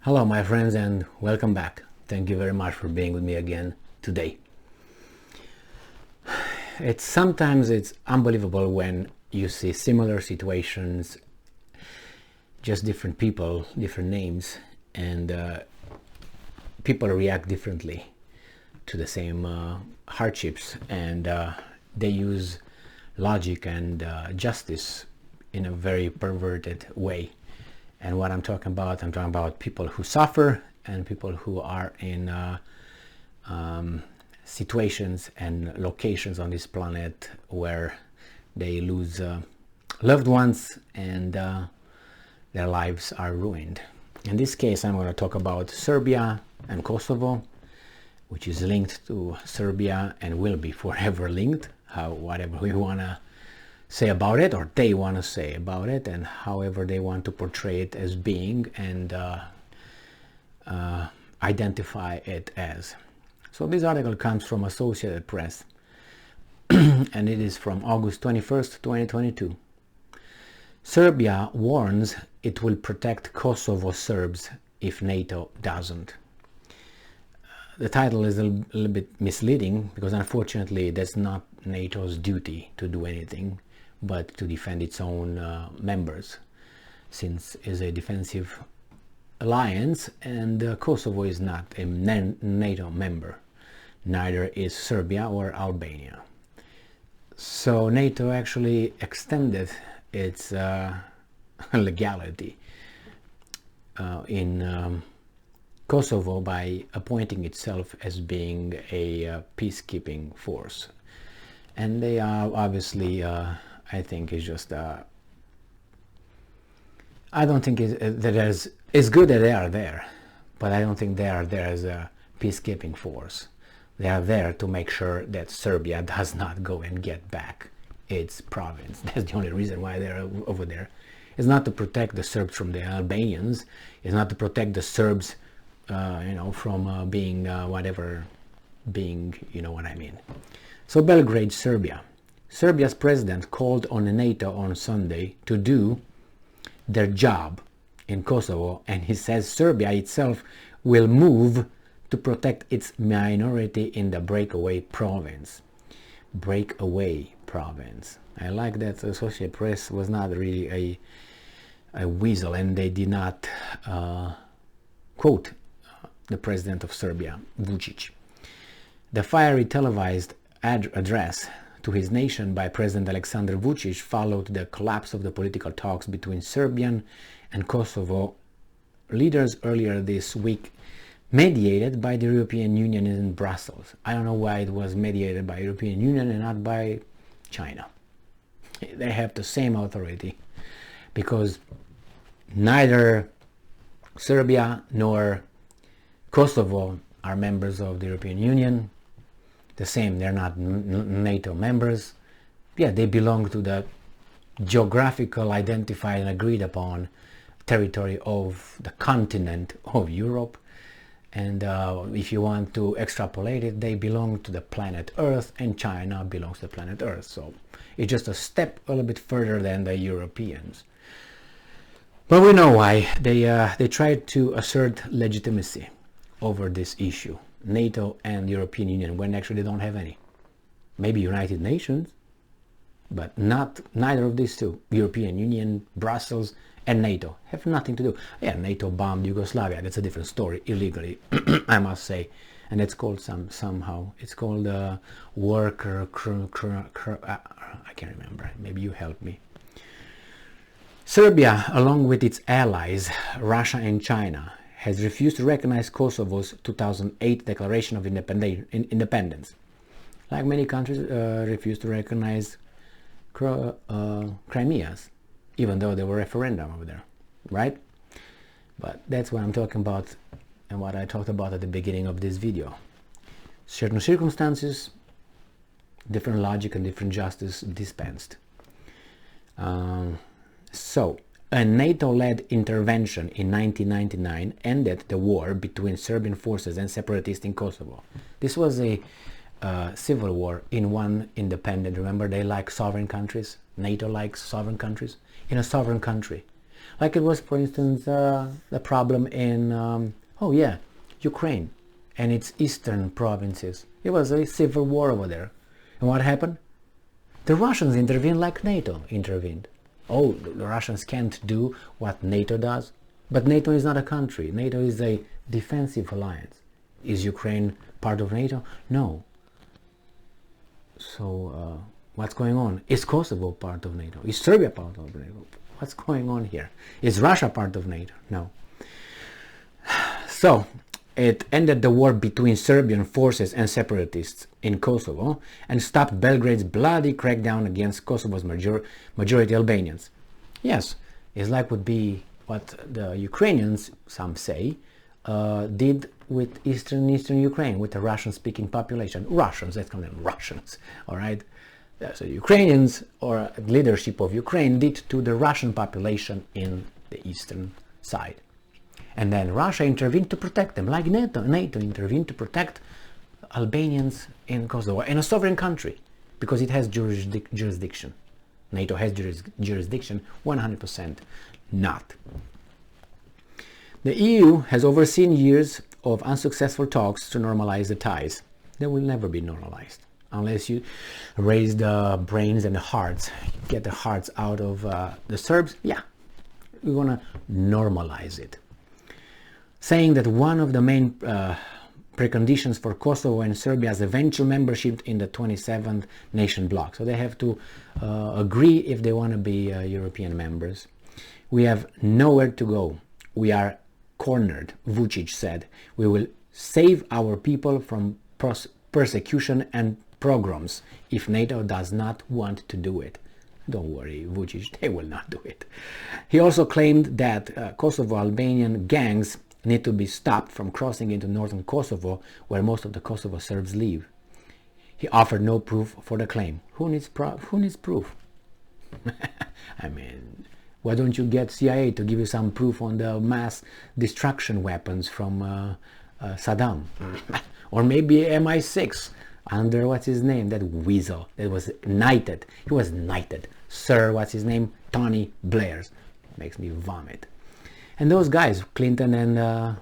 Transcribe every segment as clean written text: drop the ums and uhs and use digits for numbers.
Hello my friends and welcome back. Thank you very much for being with me again today. Sometimes it's unbelievable when you see similar situations, just different people, different names, and people react differently to the same hardships, and they use logic and justice in a very perverted way. And what I'm talking about people who suffer and people who are in situations and locations on this planet where they lose loved ones and their lives are ruined. In this case, I'm going to talk about Serbia and Kosovo, which is linked to Serbia and will be forever linked, whatever we want to say about it, or they want to say about it, and however they want to portray it as being and identify it as. So this article comes from Associated Press and it is from August 21st, 2022. Serbia warns it will protect Kosovo Serbs if NATO doesn't. The title is a little bit misleading because unfortunately that's not NATO's duty to do anything but to defend its own members, since it's a defensive alliance, and Kosovo is not a NATO member. Neither is Serbia or Albania. So NATO actually extended its legality in Kosovo by appointing itself as being a peacekeeping force. And they are obviously I think it's just I don't think it's good that they are there, but I don't think they are there as a peacekeeping force. They are there to make sure that Serbia does not go and get back its province. That's the only reason why they're over there. It's not to protect the Serbs from the Albanians. It's not to protect the Serbs from being whatever being, you know what I mean. So Belgrade, Serbia. Serbia's president called on NATO on Sunday to do their job in Kosovo, and he says Serbia itself will move to protect its minority in the breakaway province. Breakaway province. I like that Associated Press was not really a weasel, and they did not quote the president of Serbia, Vucic. The fiery televised address to his nation by President Aleksandar Vucic followed the collapse of the political talks between Serbian and Kosovo leaders earlier this week, mediated by the European Union in Brussels. I don't know why it was mediated by European Union and not by China. They have the same authority because neither Serbia nor Kosovo are members of the European Union. The same, they're not NATO members. Yeah, they belong to the geographical identified and agreed upon territory of the continent of Europe, and if you want to extrapolate it, they belong to the planet Earth, and China belongs to the planet Earth. So it's just a step a little bit further than the Europeans. But we know why. They tried to assert legitimacy over this issue, NATO and European Union, when actually they don't have any. Maybe United Nations, but neither of these two, European Union, Brussels, and NATO, have nothing to do. Yeah, NATO bombed Yugoslavia. That's a different story, illegally, I must say, and it's called somehow. It's called worker. I can't remember. Maybe you help me. Serbia, along with its allies, Russia and China, has refused to recognize Kosovo's 2008 declaration of independence. Like many countries, refused to recognize Crimea's, even though there were referendum over there, right? But that's what I'm talking about and what I talked about at the beginning of this video. Certain circumstances, different logic and different justice dispensed. So, a NATO-led intervention in 1999 ended the war between Serbian forces and separatists in Kosovo. This was a civil war in one independent. Remember, they like sovereign countries. NATO likes sovereign countries. In a sovereign country, Like it was, for instance, the problem in, oh yeah, Ukraine and its eastern provinces. It was a civil war over there. And what happened? The Russians intervened like NATO intervened. Oh, the Russians can't do what NATO does. But NATO is not a country. NATO is a defensive alliance. Is Ukraine part of NATO? No. So what's going on? Is Kosovo part of NATO? Is Serbia part of NATO? What's going on here? Is Russia part of NATO? No. So it ended the war between Serbian forces and separatists in Kosovo and stopped Belgrade's bloody crackdown against Kosovo's majority Albanians. Yes, it's like would be what the Ukrainians, some say, did with eastern Ukraine, with the Russian-speaking population. Russians, let's call them Russians, all right? So Ukrainians, or leadership of Ukraine, did to the Russian population in the eastern side. And then Russia intervened to protect them, like NATO intervened to protect Albanians in Kosovo, in a sovereign country, because it has jurisdiction. NATO has jurisdiction, 100% not. The EU has overseen years of unsuccessful talks to normalize the ties. They will never be normalized unless you raise the brains and the hearts, get the hearts out of the Serbs. Yeah, we're gonna normalize it. Saying that one of the main preconditions for Kosovo and Serbia's eventual membership in the 27th nation bloc. So they have to agree if they want to be European members. We have nowhere to go. We are cornered, Vucic said. We will save our people from persecution and pogroms if NATO does not want to do it. Don't worry, Vucic, they will not do it. He also claimed that Kosovo Albanian gangs need to be stopped from crossing into northern Kosovo, where most of the Kosovo Serbs live. He offered no proof for the claim. Who needs proof? I mean, why don't you get CIA to give you some proof on the mass destruction weapons from Saddam? Or maybe MI6 under, what's his name, that weasel that was knighted. He was knighted. Sir, what's his name? Tony Blair's. Makes me vomit. And those guys, Clinton and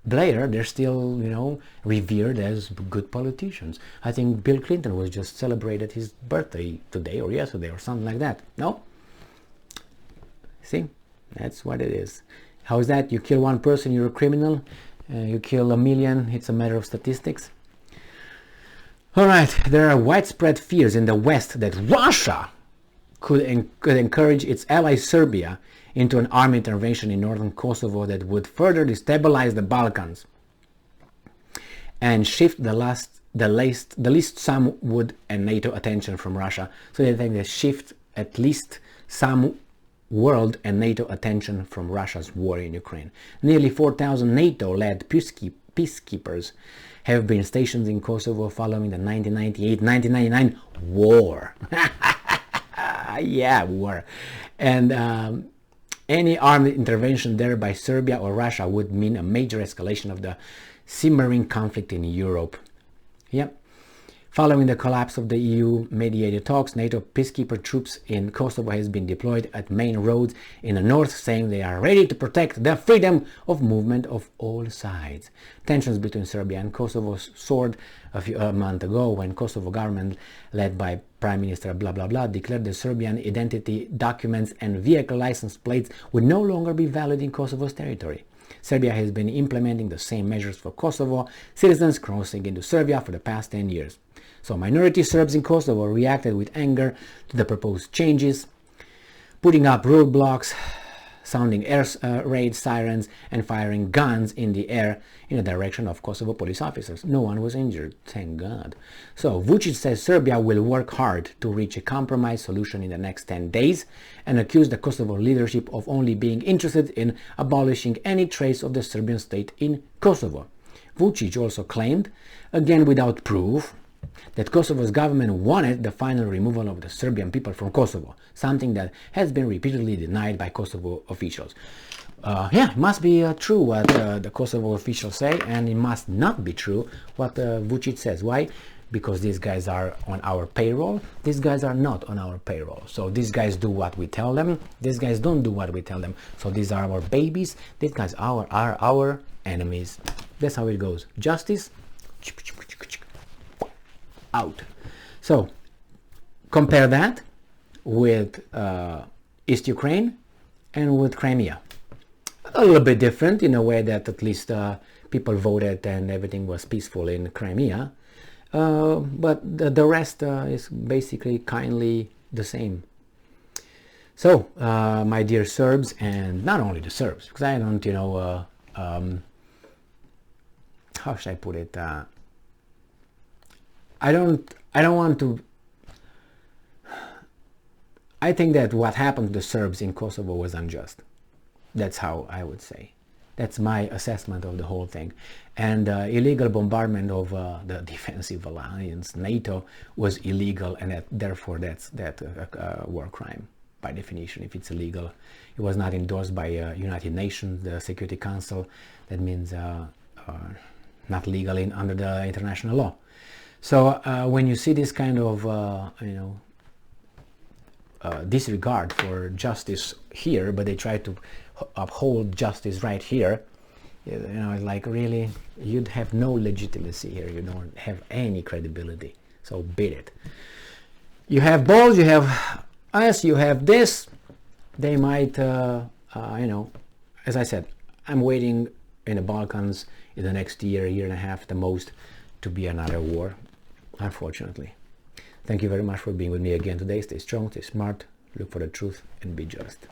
Blair, they're still, you know, revered as good politicians. I think Bill Clinton was just celebrated his birthday today or yesterday or something like that. No? See? That's what it is. How is that? You kill one person, you're a criminal. You kill a million, it's a matter of statistics. All right, there are widespread fears in the West that Russia could encourage its ally Serbia into an armed intervention in northern Kosovo that would further destabilize the Balkans and shift the least some would and NATO attention from Russia. So they think they shift at least some world and NATO attention from Russia's war in Ukraine. Nearly 4,000 NATO-led peacekeepers have been stationed in Kosovo following the 1998-1999 war. Yeah, war. And any armed intervention there by Serbia or Russia would mean a major escalation of the simmering conflict in Europe. Yep. Following the collapse of the EU-mediated talks, NATO peacekeeper troops in Kosovo has been deployed at main roads in the north, saying they are ready to protect the freedom of movement of all sides. Tensions between Serbia and Kosovo soared a month ago when Kosovo government, led by Prime Minister blah blah blah, declared the Serbian identity documents and vehicle license plates would no longer be valid in Kosovo's territory. Serbia has been implementing the same measures for Kosovo citizens crossing into Serbia for the past 10 years. So minority Serbs in Kosovo reacted with anger to the proposed changes, putting up roadblocks, sounding air raid sirens, and firing guns in the air in the direction of Kosovo police officers. No one was injured, thank God. So Vucic says Serbia will work hard to reach a compromise solution in the next 10 days and accused the Kosovo leadership of only being interested in abolishing any trace of the Serbian state in Kosovo. Vucic also claimed, again without proof, that Kosovo's government wanted the final removal of the Serbian people from Kosovo, something that has been repeatedly denied by Kosovo officials. Yeah, it must be true what the Kosovo officials say, and it must not be true what Vucic says. Why? because these guys are on our payroll. These guys are not on our payroll. So these guys do what we tell them. These guys don't do what we tell them. So these are our babies. These guys are our enemies. That's how it goes. Justice, out. So compare that with East Ukraine and with Crimea. A little bit different in a way that at least people voted and everything was peaceful in Crimea. But the rest is basically kindly the same. So, my dear Serbs, and not only the Serbs, because I don't, how should I put it? I don't want to. I think that what happened to the Serbs in Kosovo was unjust. That's how I would say. That's my assessment of the whole thing. And illegal bombardment of the defensive alliance, NATO, was illegal, and therefore that's a war crime by definition. If it's illegal, it was not endorsed by United Nations, the Security Council. That means not legal under the international law. So when you see this kind of disregard for justice here, but they try to uphold justice right here, it's like, really, you'd have no legitimacy here. You don't have any credibility. So beat it. You have balls, you have us, you have this. They might, as I said, I'm waiting in the Balkans in the next year and a half, the most, to be another war, unfortunately. Thank you very much for being with me again today. Stay strong, stay smart, look for the truth, and be just.